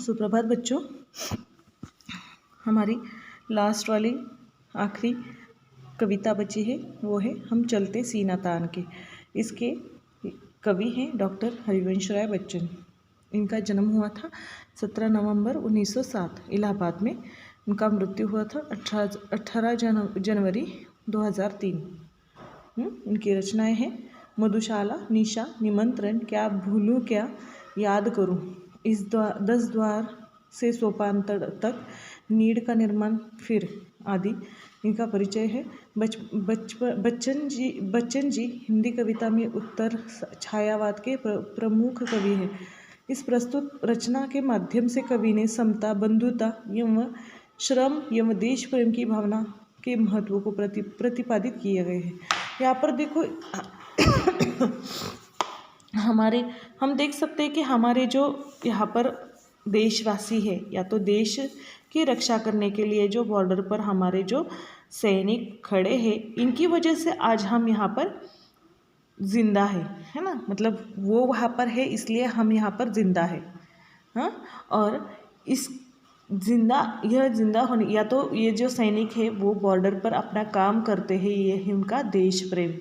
सुप्रभात बच्चों। हमारी लास्ट वाली आखिरी कविता बची है, वो है हम चलते सीना तान के। इसके कवि हैं डॉक्टर हरिवंश राय बच्चन। इनका जन्म हुआ था 17 नवंबर 1907 इलाहाबाद में। उनका मृत्यु हुआ था 18 जनवरी 2003। इनकी रचनाएं हैं मधुशाला, निशा, निमंत्रण, क्या भूलूं क्या याद करूं, इस 10 द्वार से सोपान तक, नीड़ का निर्माण फिर आदि। इनका परिचय है। बच्चन जी हिंदी कविता में उत्तर छायावाद के प्रमुख कवि हैं। इस प्रस्तुत रचना के माध्यम से कवि ने समता, बंधुता एवं श्रम एवं देश प्रेम की भावना के महत्व को प्रतिपादित किए गए हैं। यहाँ पर देखो हम देख सकते हैं कि हमारे जो यहाँ पर देशवासी है, या तो देश की रक्षा करने के लिए जो बॉर्डर पर हमारे जो सैनिक खड़े हैं, इनकी वजह से आज हम यहाँ पर जिंदा है ना। मतलब वो वहाँ पर है इसलिए हम यहाँ पर जिंदा है। हाँ, और इस जिंदा होने, या तो ये जो सैनिक है वो बॉर्डर पर अपना काम करते हैं, ये है उनका देश प्रेम।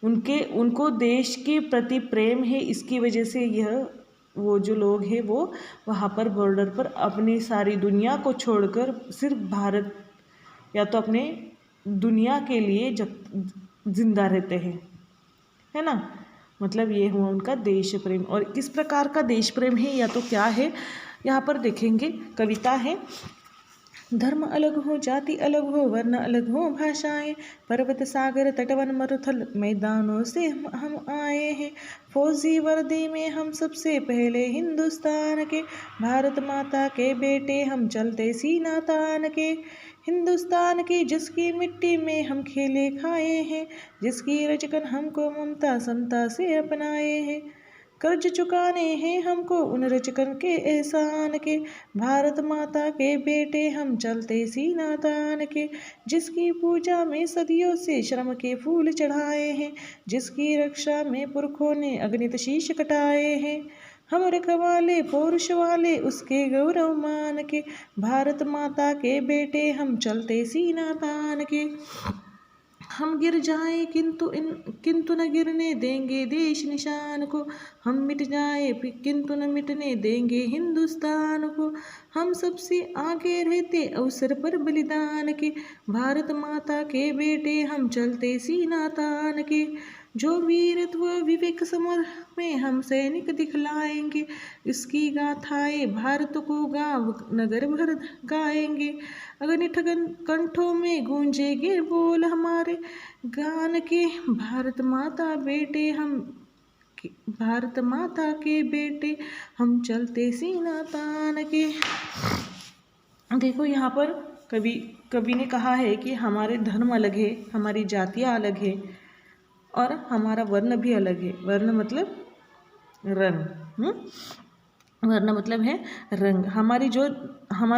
उनको देश के प्रति प्रेम है, इसकी वजह से वो जो लोग हैं वो वहाँ पर बॉर्डर पर अपनी सारी दुनिया को छोड़कर सिर्फ भारत या तो अपने दुनिया के लिए जिंदा रहते हैं, है ना। मतलब ये हुआ उनका देश प्रेम। और किस प्रकार का देश प्रेम है या तो क्या है, यहाँ पर देखेंगे। कविता है, धर्म अलग हो, जाति अलग हो, वर्ण अलग हो, भाषाएं, पर्वत सागर तटवन मरुथल मैदानों से हम आए हैं। फौजी वर्दी में हम सबसे पहले हिंदुस्तान के, भारत माता के बेटे हम चलते सीना तान के। हिंदुस्तान की जिसकी मिट्टी में हम खेले खाए हैं, जिसकी रचकन हमको ममता समता से अपनाए हैं। कर्ज चुकाने हैं हमको उन रचकन के एहसान के, भारत माता के बेटे हम चलते सीना तान के। जिसकी पूजा में सदियों से श्रम के फूल चढ़ाए हैं, जिसकी रक्षा में पुरखों ने अगणित शीश कटाए हैं। हम रखवाले पौरुष वाले उसके गौरव मान के, भारत माता के बेटे हम चलते सीना तान के। हम गिर जाएं किंतु न गिरने देंगे देश निशान को, हम मिट जाए किंतु न मिटने देंगे हिंदुस्तान को। हम सबसे आगे रहते अवसर पर बलिदान के, भारत माता के बेटे हम चलते सीना तान के। जो वीरत्व विवेक समर में हम सैनिक दिखलाएंगे, इसकी गाथाएं भारत को गांव नगर भर गाएंगे। अगणित कंठों में गूंजेगे बोल हमारे गान के, भारत माता के बेटे हम चलते सीना तान के। देखो यहाँ पर कवि ने कहा है कि हमारे धर्म अलग है, हमारी जातियाँ अलग है और हमारा वर्ण भी अलग है। वर्ण मतलब रंग, वर्ण मतलब है रंग। हमारा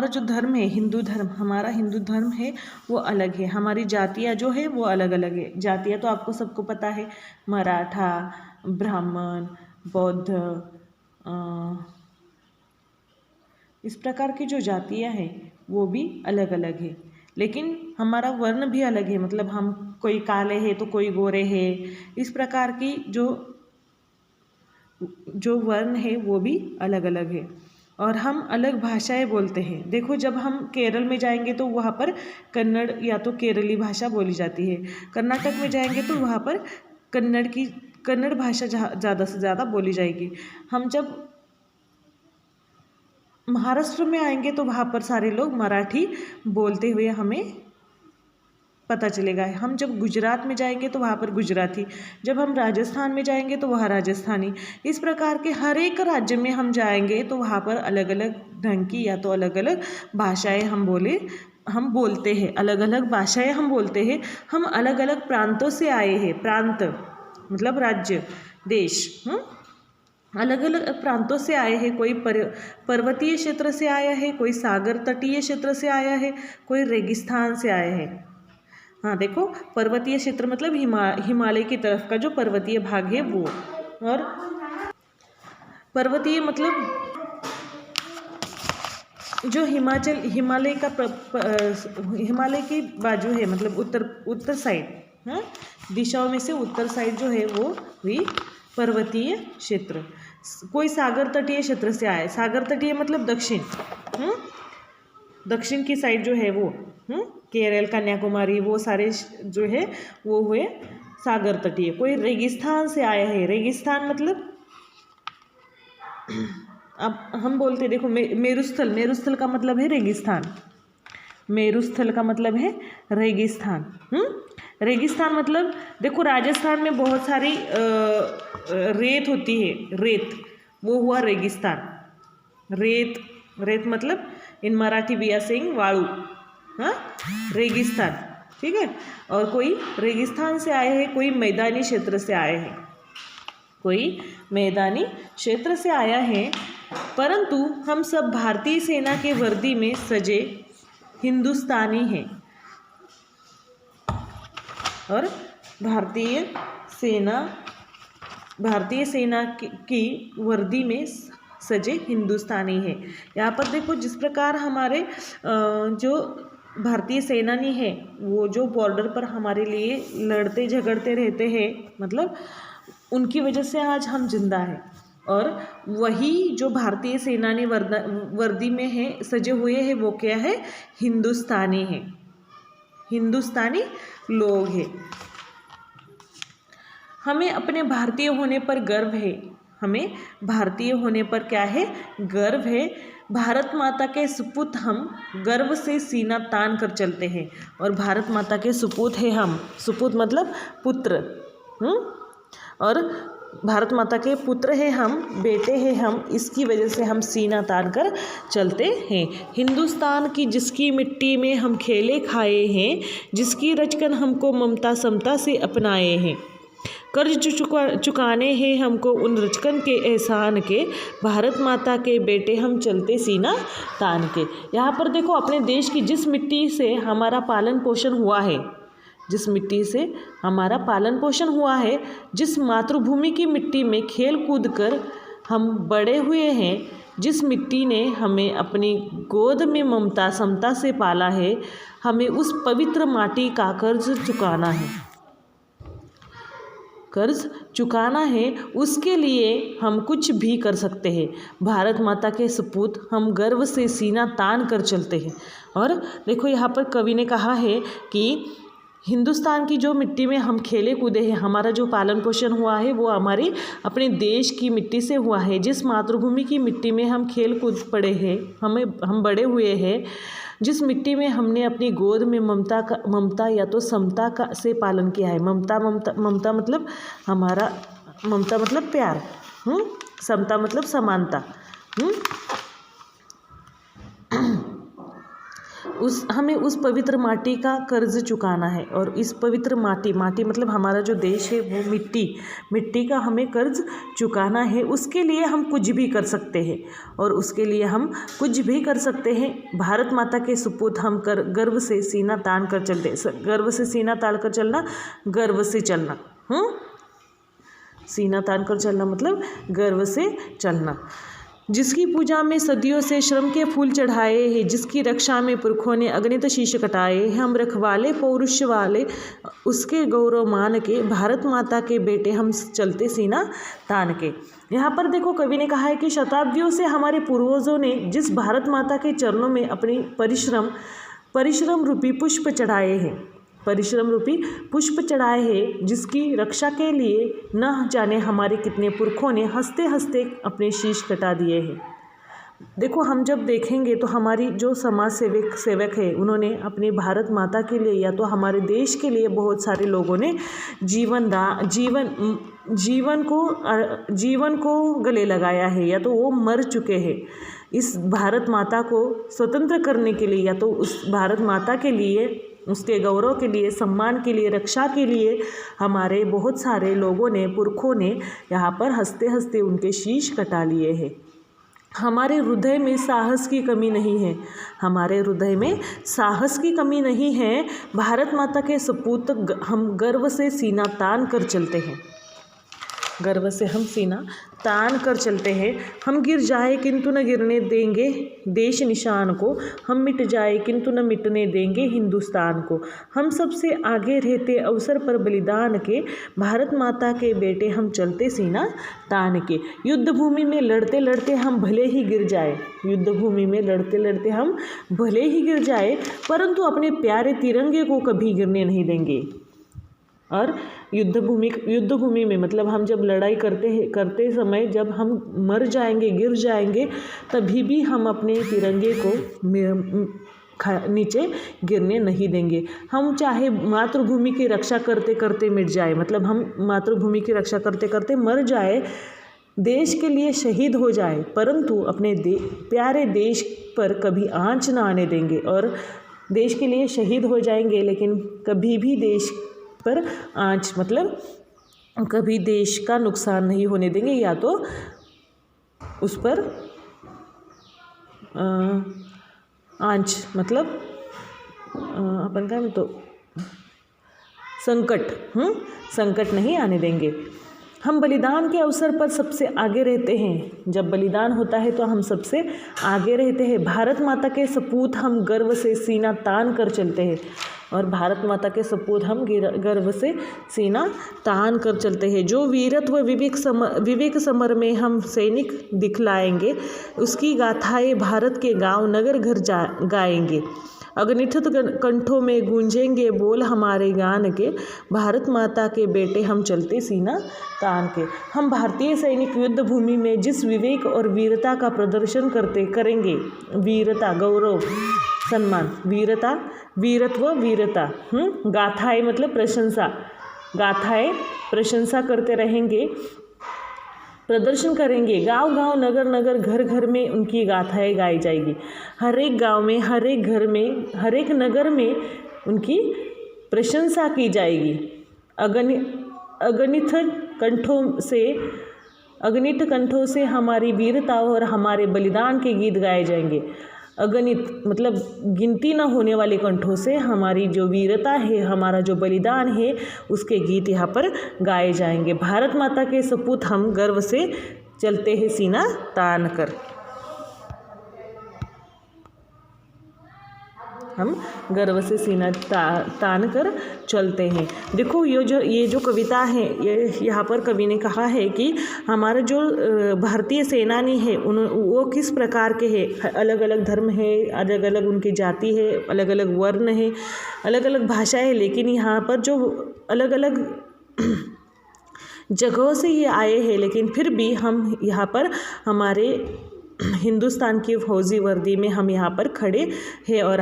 जो धर्म है हिंदू धर्म, हमारा हिंदू धर्म है वो अलग है। हमारी जातियाँ जो है वो अलग अलग है। जातियाँ तो आपको सबको पता है, मराठा, ब्राह्मण, बौद्ध, इस प्रकार की जो जातियाँ हैं वो भी अलग अलग है। लेकिन हमारा वर्ण भी अलग है, मतलब हम कोई काले हैं तो कोई गोरे हैं। इस प्रकार की जो वर्ण है वो भी अलग अलग है। और हम अलग भाषाएं बोलते हैं। देखो जब हम केरल में जाएंगे तो वहाँ पर कन्नड़ या तो केरली भाषा बोली जाती है। कर्नाटक में जाएंगे तो वहाँ पर कन्नड़ भाषा ज़्यादा से ज़्यादा बोली जाएगी। हम जब महाराष्ट्र में आएंगे तो वहाँ पर सारे लोग मराठी बोलते हुए हमें पता चलेगा। हम जब गुजरात में जाएंगे तो वहाँ पर गुजराती, जब हम राजस्थान में जाएंगे तो वहाँ राजस्थानी। इस प्रकार के हर एक राज्य में हम जाएंगे तो वहाँ पर अलग अलग ढंग की या तो अलग अलग भाषाएं हम बोलते हैं, अलग अलग भाषाएं हम बोलते हैं। हम अलग अलग प्रांतों से आए हैं। प्रांत मतलब राज्य, देश, अलग अलग प्रांतों से आए हैं। कोई पर्वतीय क्षेत्र से आया है, कोई सागर तटीय क्षेत्र से आया है, कोई रेगिस्तान से आया है। हाँ देखो, पर्वतीय क्षेत्र मतलब हिमालय की तरफ का जो पर्वतीय भाग है वो, और पर्वतीय मतलब जो हिमालय की बाजू है, मतलब उत्तर साइड, हाँ, दिशाओं में से उत्तर साइड जो है वो हुई पर्वतीय क्षेत्र। कोई सागर तटीय क्षेत्र से आया है, सागर तटीय मतलब दक्षिण, दक्षिण की साइड जो है वो, केरल, कन्याकुमारी, वो सारे जो है वो हुए सागर तटीय। कोई रेगिस्तान से आया है, रेगिस्तान मतलब अब हम बोलते देखो मेरुस्थल, मेरुस्थल का मतलब है रेगिस्तान, मेरुस्थल का मतलब है रेगिस्तान। रेगिस्तान मतलब देखो राजस्थान में बहुत सारी रेत होती है, रेत, वो हुआ रेगिस्तान। रेत मतलब इन मराठी वी आर सेइंग वाळू, हाँ, रेगिस्तान, ठीक है। और कोई रेगिस्तान से आए हैं, कोई मैदानी क्षेत्र से आए हैं, कोई मैदानी क्षेत्र से आया है, परंतु हम सब भारतीय सेना के वर्दी में सजे हिंदुस्तानी हैं। और भारतीय सेना की वर्दी में सजे हिंदुस्तानी है। यहाँ पर देखो जिस प्रकार हमारे जो भारतीय सेनानी है वो जो बॉर्डर पर हमारे लिए लड़ते झगड़ते रहते हैं, मतलब उनकी वजह से आज हम जिंदा हैं। और वही जो भारतीय सेनानी वर्दी में है सजे हुए हैं वो क्या है, हिंदुस्तानी है, हिंदुस्तानी लोग हैं। हमें अपने भारतीय होने पर गर्व है, हमें भारतीय होने पर क्या है, गर्व है। भारत माता के सुपूत हम गर्व से सीना तान कर चलते हैं। और भारत माता के सुपूत है हम, सुपूत मतलब पुत्र, और भारत माता के पुत्र है हम, बेटे हैं हम, इसकी वजह से हम सीना तान कर चलते हैं। हिंदुस्तान की जिसकी मिट्टी में हम खेले खाए हैं, जिसकी रचकन हमको ममता समता से अपनाए हैं, कर्ज चुकाने हैं हमको उन रचकन के एहसान के, भारत माता के बेटे हम चलते सीना तान के। यहाँ पर देखो अपने देश की जिस मिट्टी से हमारा पालन पोषण हुआ है, जिस मिट्टी से हमारा पालन पोषण हुआ है, जिस मातृभूमि की मिट्टी में खेल कूद कर हम बड़े हुए हैं, जिस मिट्टी ने हमें अपनी गोद में ममता समता से पाला है, हमें उस पवित्र माटी का कर्ज चुकाना है, कर्ज चुकाना है। उसके लिए हम कुछ भी कर सकते हैं। भारत माता के सपूत हम गर्व से सीना तान कर चलते हैं। और देखो यहाँ पर कवि ने कहा है कि हिंदुस्तान की जो मिट्टी में हम खेले कूदे हैं, हमारा जो पालन पोषण हुआ है वो हमारे अपने देश की मिट्टी से हुआ है। जिस मातृभूमि की मिट्टी में हम खेल कूद पड़े हैं, हम बड़े हुए हैं, जिस मिट्टी में हमने अपनी गोद में ममता या तो समता का से पालन किया है। ममता मतलब हमारा, ममता मतलब प्यार, समता मतलब समानता, हमें उस पवित्र माटी का कर्ज चुकाना है। और इस पवित्र माटी मतलब हमारा जो देश है वो मिट्टी का हमें कर्ज चुकाना है। उसके लिए हम कुछ भी कर सकते हैं, और उसके लिए हम कुछ भी कर सकते हैं। भारत माता के सुपूत हम गर्व से सीना तान कर चलते, गर्व से सीना तान कर चलना, गर्व से चलना, सीना तान कर चलना मतलब गर्व से चलना। जिसकी पूजा में सदियों से श्रम के फूल चढ़ाए हैं, जिसकी रक्षा में पुरखों ने अगणित शीश कटाए, हम रखवाले पौरुष वाले उसके गौरव मान के, भारत माता के बेटे हम चलते सीना तान के। यहाँ पर देखो कवि ने कहा है कि शताब्दियों से हमारे पूर्वजों ने जिस भारत माता के चरणों में अपनी परिश्रम रूपी पुष्प चढ़ाए हैं, परिश्रम रूपी पुष्प चढ़ाए हैं, जिसकी रक्षा के लिए न जाने हमारे कितने पुरखों ने हंसते हंसते अपने शीश कटा दिए हैं। देखो हम जब देखेंगे तो हमारी जो समाज सेवक है, उन्होंने अपनी भारत माता के लिए या तो हमारे देश के लिए बहुत सारे लोगों ने जीवन को गले लगाया है, या तो वो मर चुके हैं इस भारत माता को स्वतंत्र करने के लिए, या तो उस भारत माता के लिए, उसके गौरव के लिए, सम्मान के लिए, रक्षा के लिए हमारे बहुत सारे लोगों ने, पुरखों ने यहाँ पर हंसते हंसते उनके शीश कटा लिए हैं। हमारे हृदय में साहस की कमी नहीं है, हमारे हृदय में साहस की कमी नहीं है। भारत माता के सपूत हम गर्व से सीना तान कर चलते हैं। गर्व से हम सीना तान कर चलते हैं। हम गिर जाए किंतु न गिरने देंगे देश निशान को, हम मिट जाए किंतु न मिटने देंगे हिंदुस्तान को। हम सबसे आगे रहते अवसर पर बलिदान के, भारत माता के बेटे हम चलते सीना तान के। युद्ध भूमि में लड़ते लड़ते हम भले ही गिर जाए, युद्ध भूमि में लड़ते लड़ते हम भले ही गिर जाए, परंतु अपने प्यारे तिरंगे को कभी गिरने नहीं देंगे। और युद्ध भूमि में मतलब हम जब लड़ाई करते समय जब हम मर जाएंगे, गिर जाएंगे, तभी भी हम अपने तिरंगे को नीचे गिरने नहीं देंगे। हम चाहे मातृभूमि की रक्षा करते करते मिट जाए, मतलब हम मातृभूमि की रक्षा करते करते मर जाए, देश के लिए शहीद हो जाए, परंतु अपने प्यारे देश पर कभी आंच ना आने देंगे। और देश के लिए शहीद हो जाएंगे लेकिन कभी भी देश पर आंच मतलब कभी देश का नुकसान नहीं होने देंगे, या तो उस पर आंच मतलब अपन क्या तो संकट नहीं आने देंगे। हम बलिदान के अवसर पर सबसे आगे रहते हैं, जब बलिदान होता है तो हम सबसे आगे रहते हैं। भारत माता के सपूत हम गर्व से सीना तान कर चलते हैं, और भारत माता के सपूत हम गर्व से सीना तान कर चलते हैं। जो वीरत्व विवेक समर में हम सैनिक दिखलाएंगे, उसकी गाथाएं भारत के गांव नगर घर गाएंगे। अगणित कंठों में गूंजेंगे बोल हमारे गान के, भारत माता के बेटे हम चलते सीना तान के। हम भारतीय सैनिक युद्ध भूमि में जिस विवेक और वीरता का प्रदर्शन करेंगे, वीरता गौरव सम्मान, वीरता गाथाएं मतलब गाथाएं प्रशंसा करते रहेंगे, प्रदर्शन करेंगे। गांव गांव नगर नगर घर घर में उनकी गाथाएं गाई जाएगी। हर एक गांव में, हर एक घर में, हर एक नगर में उनकी प्रशंसा की जाएगी। अगणित कंठों से हमारी वीरता और हमारे बलिदान के गीत गाए जाएंगे। अगणित मतलब गिनती न होने वाले कंठों से हमारी जो वीरता है, हमारा जो बलिदान है, उसके गीत यहाँ पर गाए जाएंगे। भारत माता के सपूत हम गर्व से चलते हैं सीना तान कर। हम गर्व से सीना तान कर चलते हैं। देखो ये जो कविता है, ये यहाँ पर कवि ने कहा है कि हमारा जो भारतीय सेनानी है वो किस प्रकार के हैं। अलग अलग धर्म है, अलग अलग उनकी जाति है, अलग अलग वर्ण है, अलग अलग भाषा है, लेकिन यहाँ पर जो अलग अलग जगहों से ये आए हैं, लेकिन फिर भी हम यहाँ पर हमारे हिंदुस्तान की फौजी वर्दी में हम यहाँ पर खड़े हैं, और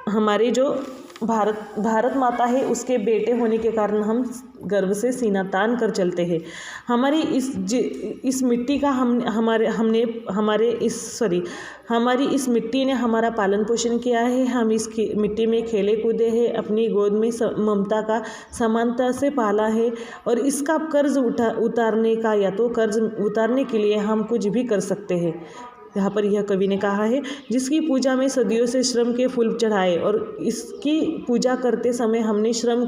हमारे जो भारत माता है उसके बेटे होने के कारण हम गर्व से सीना तान कर चलते हैं। हमारी इस मिट्टी का हमारी इस मिट्टी ने हमारा पालन पोषण किया है। हम इस मिट्टी में खेले कूदे हैं, अपनी गोद में ममता का समानता से पाला है, और इसका कर्ज उतारने के लिए हम कुछ भी कर सकते हैं। यहाँ पर यह कवि ने कहा है, जिसकी पूजा में सदियों से श्रम के फूल चढ़ाए, और इसकी पूजा करते समय हमने श्रम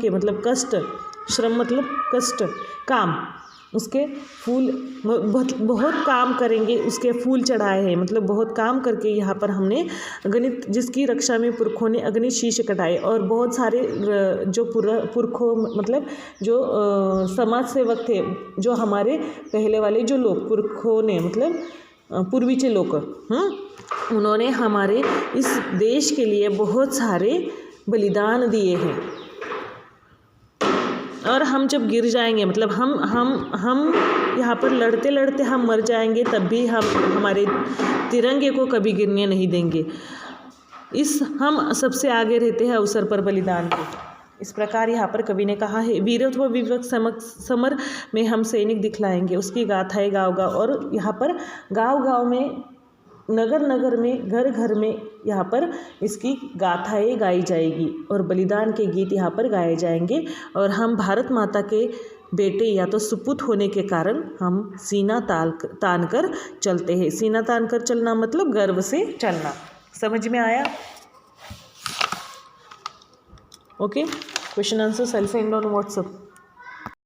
काम, उसके फूल बहुत काम करेंगे, उसके फूल चढ़ाए हैं, मतलब बहुत काम करके यहाँ पर हमने गणित, जिसकी रक्षा में पुरखों ने अगणित शीश कटाए, और बहुत सारे जो पुरखों मतलब जो समाज सेवक थे, जो हमारे पहले वाले जो लोग पुरखों ने मतलब पूर्वीचे लोग, उन्होंने हमारे इस देश के लिए बहुत सारे बलिदान दिए हैं। और हम जब गिर जाएंगे, मतलब हम यहाँ पर लड़ते लड़ते हम मर जाएंगे, तब भी हम हमारे तिरंगे को कभी गिरने नहीं देंगे। हम सबसे आगे रहते हैं अवसर पर बलिदान के। इस प्रकार यहाँ पर कवि ने कहा है, वीरत्व विवेक समर में हम सैनिक दिखलाएंगे, उसकी गाथाएं गाँव गाँव, और यहाँ पर गाँव गाँव में, नगर नगर में, घर घर में यहाँ पर इसकी गाथाएं गाई जाएगी, और बलिदान के गीत यहाँ पर गाए जाएंगे। और हम भारत माता के बेटे या तो सुपुत होने के कारण हम सीना तान कर चलते हैं। सीना तान कर चलना मतलब गर्व से चलना। समझ में आया? ओके, क्वेश्चन आंसर सेल सेंड ऑन व्हाट्सएप।